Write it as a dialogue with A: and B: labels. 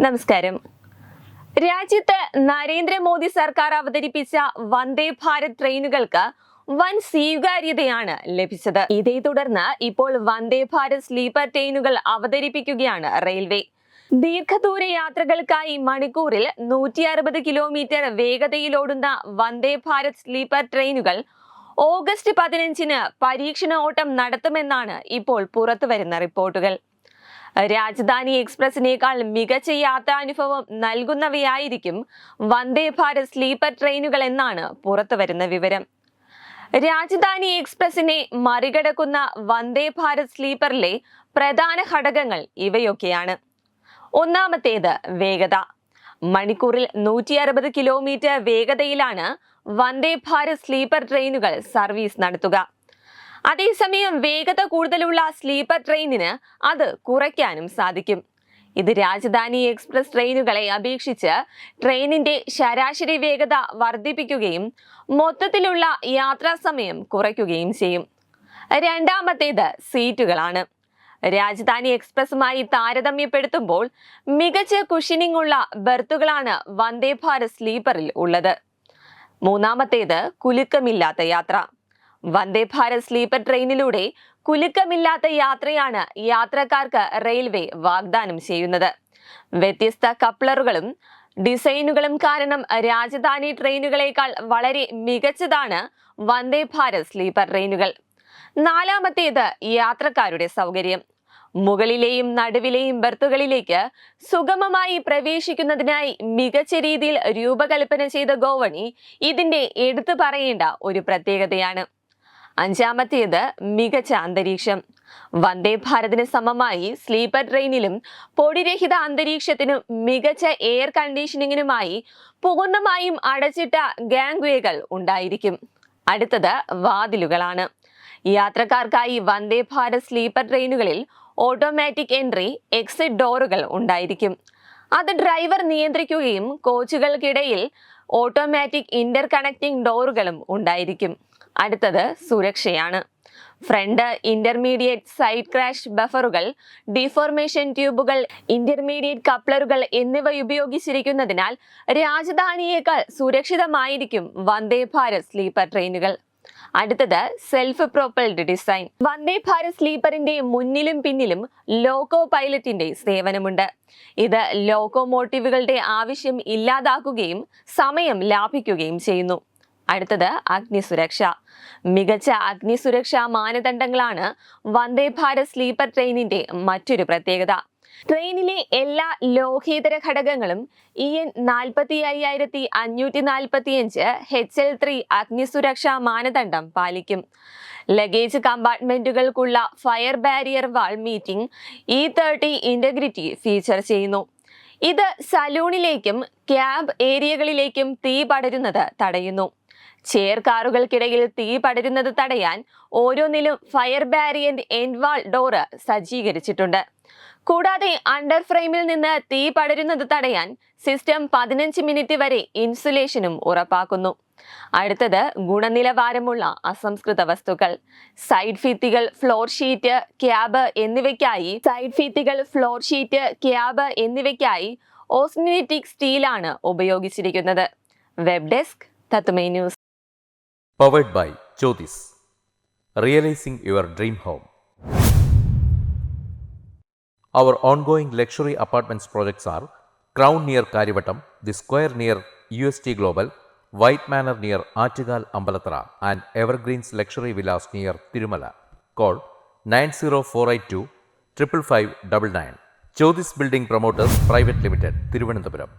A: നമസ്കാരം. രാജ്യത്ത് നരേന്ദ്രമോദി സർക്കാർ അവതരിപ്പിച്ച വന്ദേ ഭാരത് ട്രെയിനുകൾക്ക് വൻ സ്വീകാര്യതയാണ് ലഭിച്ചത്. ഇതേ തുടർന്ന് ഇപ്പോൾ വന്ദേ ഭാരത് സ്ലീപ്പർ ട്രെയിനുകൾ അവതരിപ്പിക്കുകയാണ് റെയിൽവേ. ദീർഘദൂര യാത്രകൾക്കായി മണിക്കൂറിൽ 160 കിലോമീറ്റർ വേഗതയിലോടുന്ന വന്ദേ ഭാരത് സ്ലീപ്പർ ട്രെയിനുകൾ ഓഗസ്റ്റ് 15-ന് പരീക്ഷണ ഓട്ടം നടത്തുമെന്നാണ് ഇപ്പോൾ പുറത്തുവരുന്ന റിപ്പോർട്ടുകൾ. രാജധാനി എക്സ്പ്രസിനേക്കാൾ മികച്ച യാത്രാനുഭവം നൽകുന്നവയായിരിക്കും വന്ദേ ഭാരത് സ്ലീപ്പർ ട്രെയിനുകൾ എന്നാണ് പുറത്തുവരുന്ന വിവരം. രാജധാനി എക്സ്പ്രസിനെ മറികടക്കുന്ന വന്ദേ ഭാരത് സ്ലീപ്പറിലെ പ്രധാന ഘടകങ്ങൾ ഇവയൊക്കെയാണ്. ഒന്നാമത്തേത് വേഗത. മണിക്കൂറിൽ 160 കിലോമീറ്റർ വേഗതയിലാണ് വന്ദേ ഭാരത് സ്ലീപ്പർ ട്രെയിനുകൾ സർവീസ് നടത്തുക. അതേസമയം വേഗത കൂടുതലുള്ള സ്ലീപ്പർ ട്രെയിനിന് അത് കുറയ്ക്കാനും സാധിക്കും. ഇത് രാജധാനി എക്സ്പ്രസ് ട്രെയിനുകളെ അപേക്ഷിച്ച് ട്രെയിനിന്റെ ശരാശരി വേഗത വർദ്ധിപ്പിക്കുകയും മൊത്തത്തിലുള്ള യാത്രാ സമയം കുറയ്ക്കുകയും ചെയ്യും. രണ്ടാമത്തേത് സീറ്റുകളാണ്. രാജധാനി എക്സ്പ്രസുമായി താരതമ്യപ്പെടുത്തുമ്പോൾ മികച്ച കുഷനിംഗ് ഉള്ള ബെർത്തുകളാണ് വന്ദേ ഭാരത് സ്ലീപ്പറിൽ ഉള്ളത്. മൂന്നാമത്തേത് കുലുക്കമില്ലാത്ത യാത്ര. വന്ദേ ഭാരത് സ്ലീപ്പർ ട്രെയിനിലൂടെ കുലുക്കമില്ലാത്ത യാത്രയാണ് യാത്രക്കാർക്ക് റെയിൽവേ വാഗ്ദാനം ചെയ്യുന്നത്. വ്യത്യസ്ത കപ്ലറുകളും ഡിസൈനുകളും കാരണം രാജധാനി ട്രെയിനുകളേക്കാൾ വളരെ മികച്ചതാണ് വന്ദേ ഭാരത് സ്ലീപ്പർ ട്രെയിനുകൾ. നാലാമത്തേത് യാത്രക്കാരുടെ സൗകര്യം. മുകളിലെയും നടുവിലെയും ബെർത്തുകളിലേക്ക് സുഗമമായി പ്രവേശിക്കുന്നതിനായി മികച്ച രീതിയിൽ രൂപകൽപ്പന ചെയ്ത ഗോവണി ഇതിന്റെ എടുത്തു പറയേണ്ട ഒരു പ്രത്യേകതയാണ്. അഞ്ചാമത്തേത് മികച്ച അന്തരീക്ഷം. വന്ദേ ഭാരതിന് സമമായി സ്ലീപ്പർ ട്രെയിനിലും പൊടിരഹിത അന്തരീക്ഷത്തിനും മികച്ച എയർ കണ്ടീഷനിങ്ങിനുമായി പൂർണ്ണമായും അടച്ചിട്ട ഗാംഗ്വേകൾ ഉണ്ടായിരിക്കും. അടുത്തത് വാതിലുകളാണ്. യാത്രക്കാർക്കായി വന്ദേ ഭാരത് സ്ലീപ്പർ ട്രെയിനുകളിൽ ഓട്ടോമാറ്റിക് എൻട്രി എക്സിറ്റ് ഡോറുകൾ ഉണ്ടായിരിക്കും. അത് ഡ്രൈവർ നിയന്ത്രിക്കുകയും കോച്ചുകൾക്കിടയിൽ ഓട്ടോമാറ്റിക് ഇന്റർ കണക്റ്റിംഗ് ഡോറുകളും ഉണ്ടായിരിക്കും. അടുത്തത് സുരക്ഷയാണ്. ഫ്രണ്ട് ഇന്റർമീഡിയറ്റ് സൈഡ് ക്രാഷ് ബഫറുകൾ, ഡിഫോർമേഷൻ ട്യൂബുകൾ, ഇന്റർമീഡിയറ്റ് കപ്ലറുകൾ എന്നിവ ഉപയോഗിച്ചിരിക്കുന്നതിനാൽ രാജധാനിയേക്കാൾ സുരക്ഷിതമായിരിക്കും വന്ദേ ഭാരത് സ്ലീപ്പർ ട്രെയിനുകൾ. അടുത്തത് self propelled design. Vande Bharat സ്ലീപ്പറിന്റെ മുന്നിലും പിന്നിലും ലോക്കോ പൈലറ്റിന്റെ സേവനമുണ്ട്. ഇത് ലോക്കോമോട്ടീവുകളുടെ ആവശ്യം ഇല്ലാതാക്കുകയും സമയം ലാഭിക്കുകയും ചെയ്യുന്നു. അടുത്തത് അഗ്നിസുരക്ഷ. മികച്ച അഗ്നിസുരക്ഷാ മാനദണ്ഡങ്ങളാണ് വന്ദേ ഭാരത് സ്ലീപ്പർ ട്രെയിനിന്റെ മറ്റൊരു പ്രത്യേകത. ട്രെയിനിലെ എല്ലാ ലോഹേതര ഘടകങ്ങളും EN 45545 HL3 അഗ്നിസുരക്ഷാ മാനദണ്ഡം പാലിക്കും. ലഗേജ് കമ്പാർട്ട്മെന്റുകൾക്കുള്ള ഫയർ ബാരിയർ വാൾ മീറ്റിംഗ് E30 ഇന്റഗ്രിറ്റി ഫീച്ചർ ചെയ്യുന്നു. ഇത് സലൂണിലേക്കും ക്യാബ് ഏരിയകളിലേക്കും തീ പടരുന്നത് തടയുന്നു. ചെയർ കാറുകൾക്കിടയിൽ തീ പടരുന്നത് തടയാൻ ഓരോന്നിലും ഫയർ ബാരിയർ എൻഡ് വാൾ ഡോറ് സജ്ജീകരിച്ചിട്ടുണ്ട്. കൂടാതെ അണ്ടർ ഫ്രെയിമിൽ നിന്ന് തീ പടരുന്നത് തടയാൻ സിസ്റ്റം 15 മിനിറ്റ് വരെ ഇൻസുലേഷനും ഉറപ്പാക്കുന്നു. അടുത്തത് ഗുണനിലവാരമുള്ള അസംസ്കൃത വസ്തുക്കൾ. സൈഡ് ഫിത്തികൾ, ഫ്ലോർ ഷീറ്റ്, ക്യാബ് എന്നിവയ്ക്കായി ഓസ്റ്റിനേറ്റിക് സ്റ്റീലാണ് ഉപയോഗിച്ചിരിക്കുന്നത്. വെബ് ഡെസ്ക് തത്തുമൈ news.
B: Powered by Jyotis. Realizing your dream home. Our ongoing luxury apartments projects are Crown near Karivattam, The Square near UST Global, White Manor near Aattugal Ambalathara, and Evergreens Luxury Villas near Tirumala. Call 90482 55599. Jyotis Building Promoters Private Limited, Thiruvananthapuram.